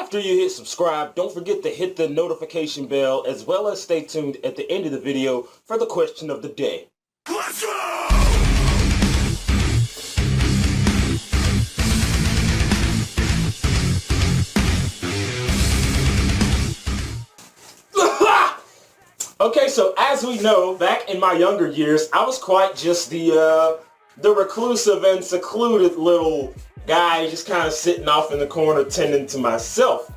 After you hit subscribe, don't forget to hit the notification bell as well as stay tuned at the end of the video for the question of the day. Let's go! Okay, so as we know, back in my younger years, I was quite just the reclusive and secluded little guy just kind of sitting off in the corner tending to myself.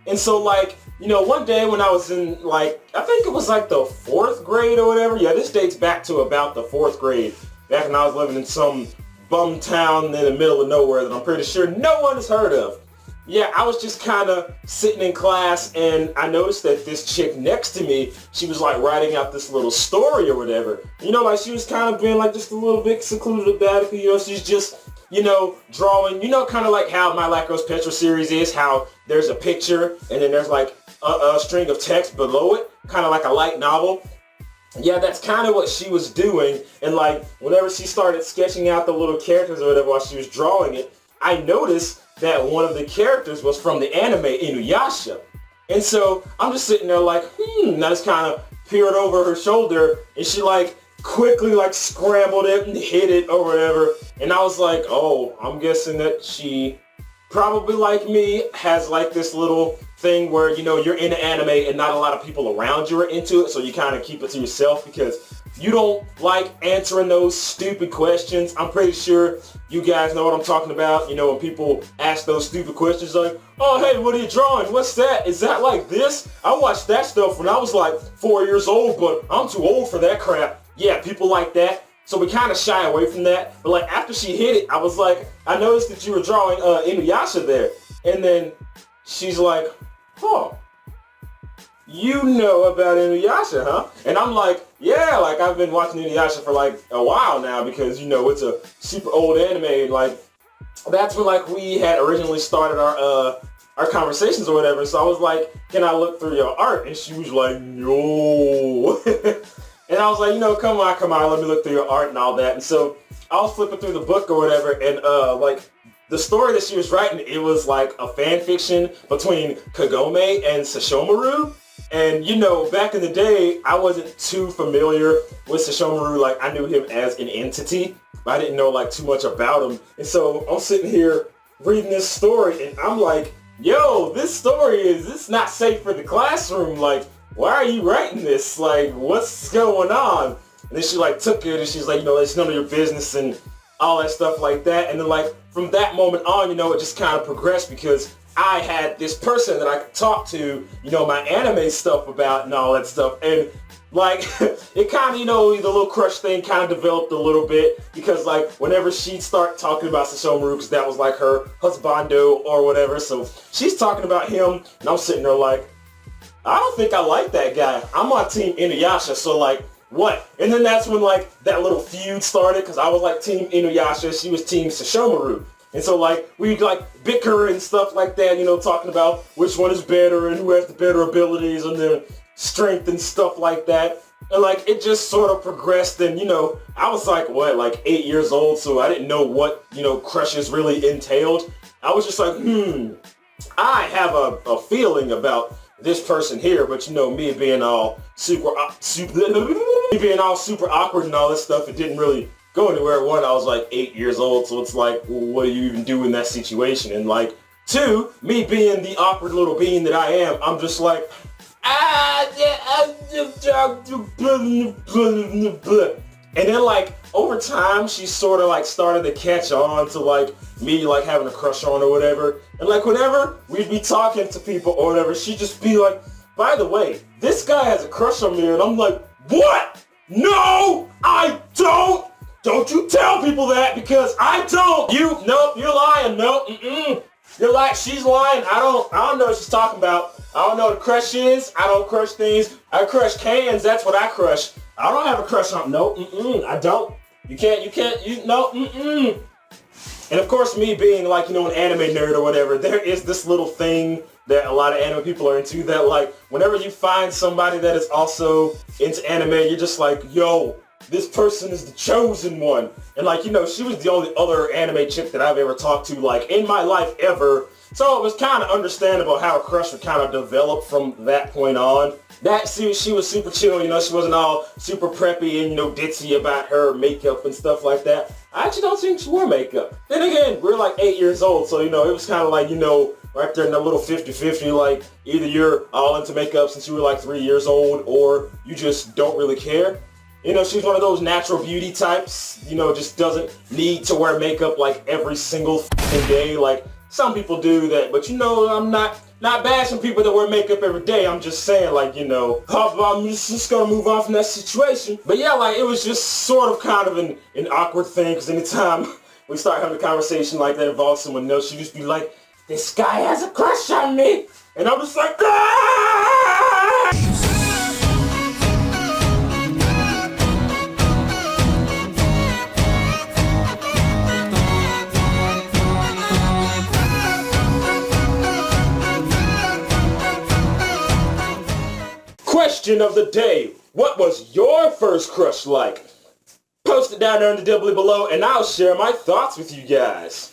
And so like, you know, one day when I was in like, I think it was like the 4th grade or whatever. Yeah, this dates back to about the 4th grade. Back when I was living in some bum town in the middle of nowhere that I'm pretty sure no one has heard of. Yeah, I was just kind of sitting in class and I noticed that this chick next to me, she was like writing out this little story or whatever. You know, like she was kind of being like just a little bit secluded about it. You know, she's just, you know, drawing, you know, kind of like how My Lacrose Petrol series is, how there's a picture and then there's like a string of text below it, kind of like a light novel. Yeah, that's kind of what she was doing. And like whenever she started sketching out the little characters or whatever while she was drawing it, I noticed that one of the characters was from the anime Inuyasha. And so I'm just sitting there like, and I just kind of peered over her shoulder and she like quickly like scrambled it and hit it or whatever. And I was like, oh, I'm guessing that she probably like me has like this little thing where, you know, you're into anime and not a lot of people around you are into it. So you kind of keep it to yourself because you don't like answering those stupid questions. I'm pretty sure you guys know what I'm talking about. You know, when people ask those stupid questions like, oh, hey, what are you drawing? What's that? Is that like this? I watched that stuff when I was like 4 years old, but I'm too old for that crap. Yeah, people like that. So we kind of shy away from that. But like after she hit it, I was like, I noticed that you were drawing Inuyasha there. And then she's like, huh, you know about Inuyasha, huh? And I'm like, yeah, like I've been watching Inuyasha for like a while now because, you know, it's a super old anime. And like, that's when like we had originally started our conversations or whatever. So I was like, can I look through your art? And she was like, no. And I was like, you know, come on, let me look through your art and all that. And so I was flipping through the book or whatever, and like the story that she was writing, it was like a fan fiction between Kagome and Sesshomaru. And you know, back in the day, I wasn't too familiar with Sesshomaru. Like I knew him as an entity, but I didn't know like too much about him. And so I'm sitting here reading this story, and I'm like, yo, this story it's not safe for the classroom. Like, why are you writing this? Like, what's going on? And then she like took it and she's like, you know, it's none of your business and all that stuff like that. And then like from that moment on, you know, it just kind of progressed because I had this person that I could talk to, you know, my anime stuff about and all that stuff. And like, it kind of, you know, the little crush thing kind of developed a little bit because like whenever she'd start talking about Sesshomaru, because that was like her husbando or whatever. So she's talking about him and I'm sitting there like, I don't think I like that guy. I'm on team Inuyasha, so like, what? And then that's when like that little feud started because I was like team Inuyasha, she was team Sesshomaru. And so like, we'd like bicker and stuff like that, you know, talking about which one is better and who has the better abilities and their strength and stuff like that. And like, it just sort of progressed and, you know, I was like, what, like 8 years old, so I didn't know what, you know, crushes really entailed. I was just like, I have a feeling about this person here, but you know, me being all super awkward and all this stuff, it didn't really go anywhere. One, I was like 8 years old, so it's like, well, what do you even do in that situation? And like, two, me being the awkward little being that I am, I'm just like, and then like over time she sort of like started to catch on to like me like having a crush on or whatever. And like whenever we'd be talking to people or whatever, she'd just be like, by the way, this guy has a crush on me. And I'm like, what? No, I don't. Don't you tell people that because I don't. Nope, you're lying. No, You're like, she's lying. I don't know what she's talking about. I don't know what a crush is. I don't crush things. I crush cans. That's what I crush. I don't have a crush on, no, I don't. No. And of course, me being like, you know, an anime nerd or whatever, there is this little thing that a lot of anime people are into that like, whenever you find somebody that is also into anime, you're just like, yo, this person is the chosen one. And like, you know, she was the only other anime chick that I've ever talked to like in my life ever. So it was kind of understandable how a crush would kind of develop from that point on. She was super chill, you know, she wasn't all super preppy and, you know, ditzy about her makeup and stuff like that. I actually don't think she wore makeup. Then again, we're like 8 years old, so, you know, it was kind of like, you know, right there in the little 50-50, like, either you're all into makeup since you were like 3 years old, or you just don't really care. You know, she's one of those natural beauty types, you know, just doesn't need to wear makeup like every single day, like some people do that. But, you know, I'm not bashing people that wear makeup every day. I'm just saying, like, you know, I'm just gonna move on from that situation. But yeah, like, it was just sort of kind of an awkward thing, because anytime we start having a conversation like that involves someone else, she just be like, this guy has a crush on me. And I'm just like, ah! Question of the day. What was your first crush like? Post it down there in the doobly below and I'll share my thoughts with you guys.